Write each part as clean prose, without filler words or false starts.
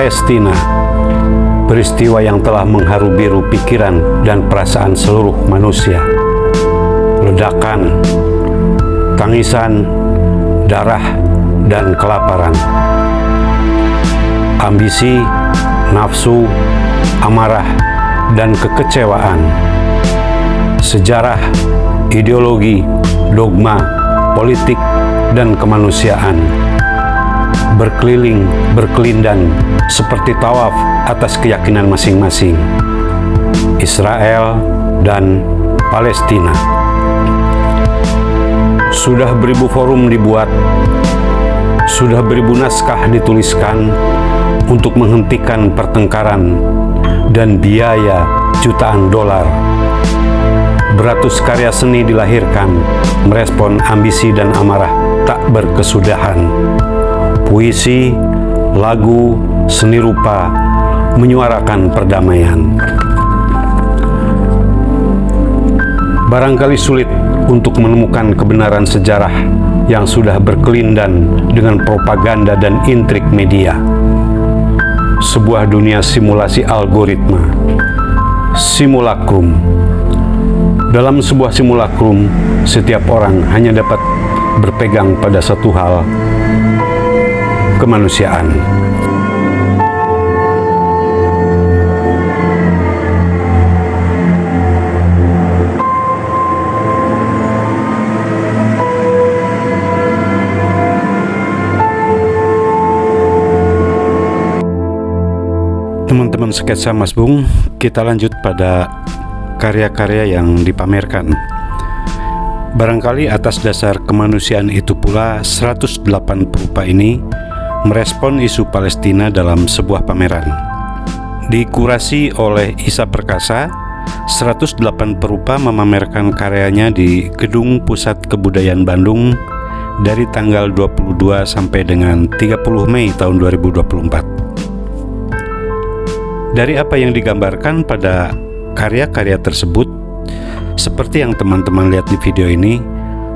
Palestina, peristiwa yang telah mengharu-biru pikiran dan perasaan seluruh manusia. Ledakan, tangisan, darah, dan kelaparan. Ambisi, nafsu, amarah, dan kekecewaan. Sejarah, ideologi, dogma, politik, dan kemanusiaan. Berkeliling, berkelindan, seperti tawaf atas keyakinan masing-masing. Israel dan Palestina. Sudah beribu forum dibuat, sudah beribu naskah dituliskan untuk menghentikan pertengkaran dan biaya jutaan dolar. Beratus karya seni dilahirkan merespon ambisi dan amarah tak berkesudahan. Puisi, lagu, seni rupa menyuarakan perdamaian. Barangkali sulit untuk menemukan kebenaran sejarah yang sudah berkelindan dengan propaganda dan intrik media. Sebuah dunia simulasi algoritma, simulakrum. Dalam sebuah simulakrum, setiap orang hanya dapat berpegang pada satu hal, kemanusiaan. Teman-teman sketsa Mas Bung, kita lanjut pada karya-karya yang dipamerkan. Barangkali atas dasar kemanusiaan itu pula 108 perupa ini merespon isu Palestina dalam sebuah pameran. Dikurasi oleh Isa Perkasa, 108 perupa memamerkan karyanya di Gedung Pusat Kebudayaan Bandung dari tanggal 22 sampai dengan 30 Mei tahun 2024. Dari apa yang digambarkan pada karya-karya tersebut, seperti yang teman-teman lihat di video ini,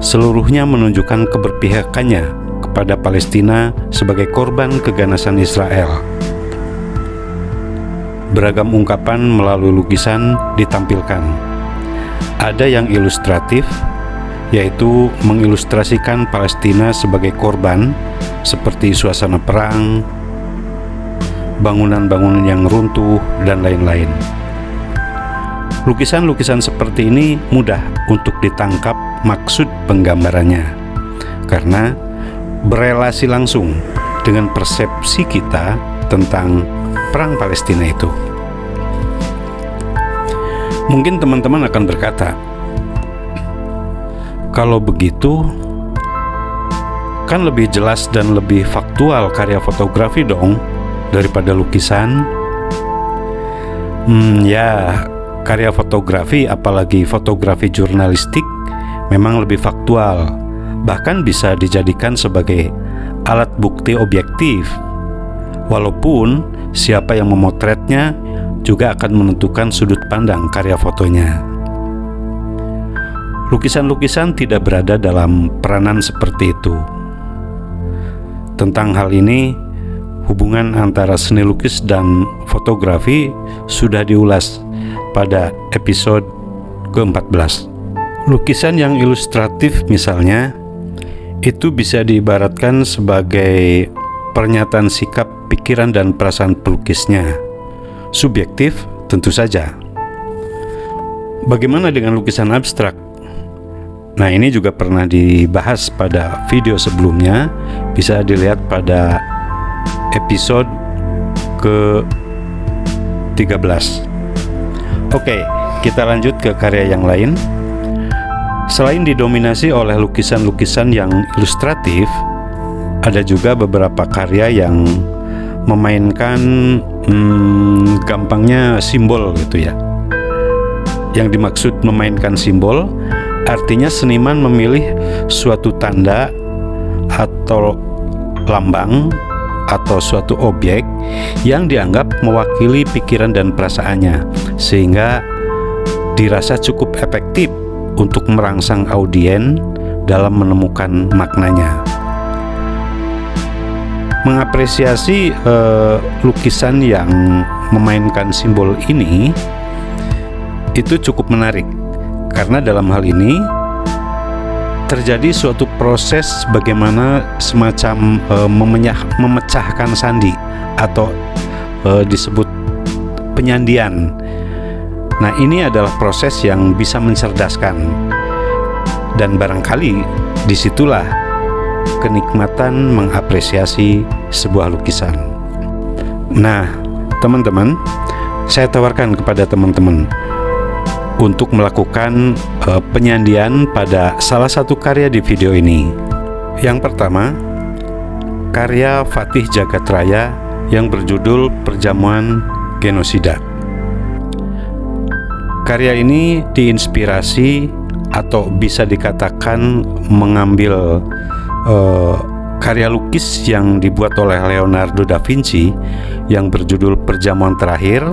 seluruhnya menunjukkan keberpihakannya kepada Palestina sebagai korban keganasan Israel. Beragam ungkapan melalui lukisan ditampilkan. Ada yang ilustratif, yaitu mengilustrasikan Palestina sebagai korban, seperti suasana perang, bangunan-bangunan yang runtuh, dan lain-lain. Lukisan-lukisan seperti ini mudah untuk ditangkap maksud penggambarannya, karena berelasi langsung dengan persepsi kita tentang perang Palestina itu. Mungkin teman-teman akan berkata, kalau begitu, kan lebih jelas dan lebih faktual karya fotografi dong daripada lukisan. Ya, karya fotografi, apalagi fotografi jurnalistik, memang lebih faktual, bahkan bisa dijadikan sebagai alat bukti objektif. Walaupun siapa yang memotretnya juga akan menentukan sudut pandang karya fotonya. Lukisan-lukisan tidak berada dalam peranan seperti itu. Tentang hal ini, hubungan antara seni lukis dan fotografi sudah diulas pada episode ke-14. Lukisan yang ilustratif misalnya, itu bisa diibaratkan sebagai pernyataan sikap, pikiran, dan perasaan pelukisnya. Subjektif tentu saja. Bagaimana dengan lukisan abstrak? Nah, ini juga pernah dibahas pada video sebelumnya, bisa dilihat pada episode ke-13. Oke, kita lanjut ke karya yang lain. Selain didominasi oleh lukisan-lukisan yang ilustratif, ada juga beberapa karya yang memainkan gampangnya simbol gitu ya. Yang dimaksud memainkan simbol, artinya seniman memilih suatu tanda atau lambang atau suatu objek yang dianggap mewakili pikiran dan perasaannya, sehingga dirasa cukup efektif untuk merangsang audiens dalam menemukan maknanya. mengapresiasi lukisan yang memainkan simbol ini itu cukup menarik, karena dalam hal ini terjadi suatu proses bagaimana semacam memecahkan sandi atau disebut penyandian. Nah, ini adalah proses yang bisa mencerdaskan, dan barangkali disitulah kenikmatan mengapresiasi sebuah lukisan. Nah, teman-teman, saya tawarkan kepada teman-teman untuk melakukan penyandian pada salah satu karya di video ini. Yang pertama, karya Fatih Jagat-Raya yang berjudul Perjamuan Genosida. Karya ini diinspirasi atau bisa dikatakan mengambil karya lukis yang dibuat oleh Leonardo da Vinci yang berjudul Perjamuan Terakhir,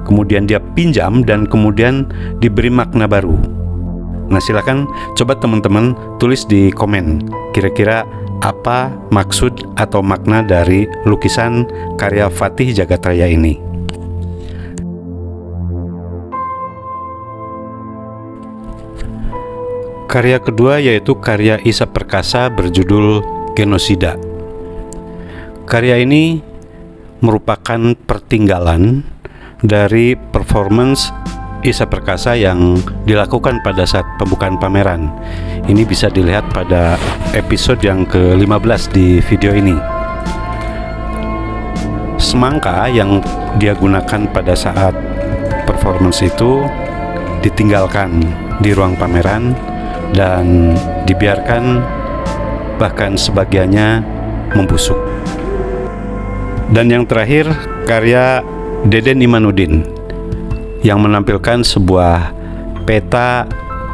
kemudian dia pinjam dan kemudian diberi makna baru. Nah, silakan coba teman-teman tulis di komen kira-kira apa maksud atau makna dari lukisan karya Fatih Jagat-Raya ini. Karya kedua yaitu karya Isa Perkasa berjudul Genosida. Karya ini merupakan pertinggalan dari performance Isa Perkasa yang dilakukan pada saat pembukaan pameran. Ini bisa dilihat pada episode yang ke-15 di video ini. Semangka yang dia gunakan pada saat performance itu ditinggalkan di ruang pameran dan dibiarkan, bahkan sebagiannya membusuk. Dan yang terakhir, karya Deden Imanuddin yang menampilkan sebuah peta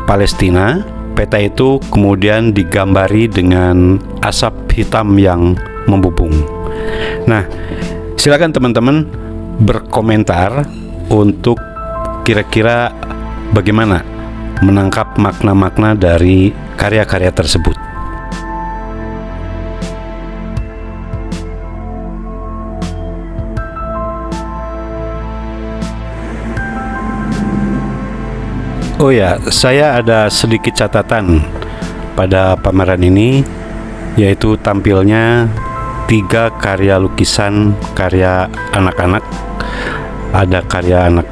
Palestina. Peta itu kemudian digambari dengan asap hitam yang membubung. Nah, silakan teman-teman berkomentar untuk kira-kira bagaimana menangkap makna-makna dari karya-karya tersebut. Oh ya, saya ada sedikit catatan pada pameran ini, yaitu tampilnya 3 karya lukisan karya anak-anak. Ada karya anak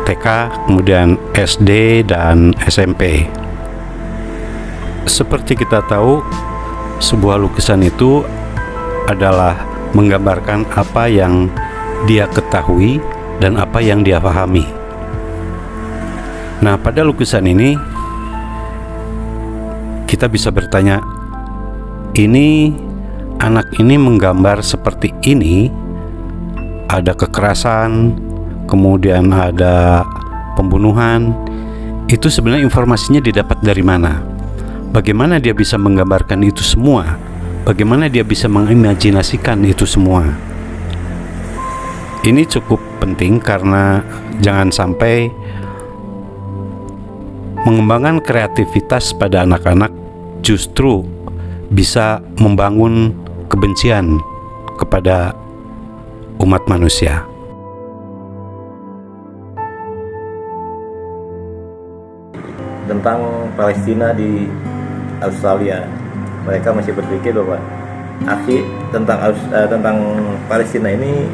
TK, kemudian SD dan SMP. Seperti kita tahu, sebuah lukisan itu adalah menggambarkan apa yang dia ketahui dan apa yang dia pahami. Nah, pada lukisan ini kita bisa bertanya, ini anak ini menggambar seperti ini, ada kekerasan, kemudian ada pembunuhan. Itu sebenarnya informasinya didapat dari mana? Bagaimana dia bisa menggambarkan itu semua? Bagaimana dia bisa mengimajinasikan itu semua? Ini cukup penting karena jangan sampai mengembangkan kreativitas pada anak-anak justru bisa membangun kebencian kepada umat manusia. Tentang Palestina di Australia, mereka masih berpikir bahwa tentang Palestina ini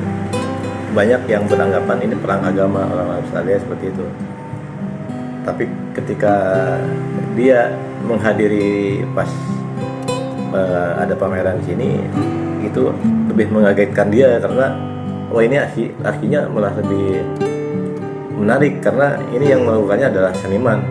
banyak yang beranggapan ini perang agama orang Australia seperti itu. Tapi ketika dia menghadiri pas ada pameran di sini, itu lebih mengagetkan dia karena ini artinya malah lebih menarik karena ini yang melakukannya adalah seniman.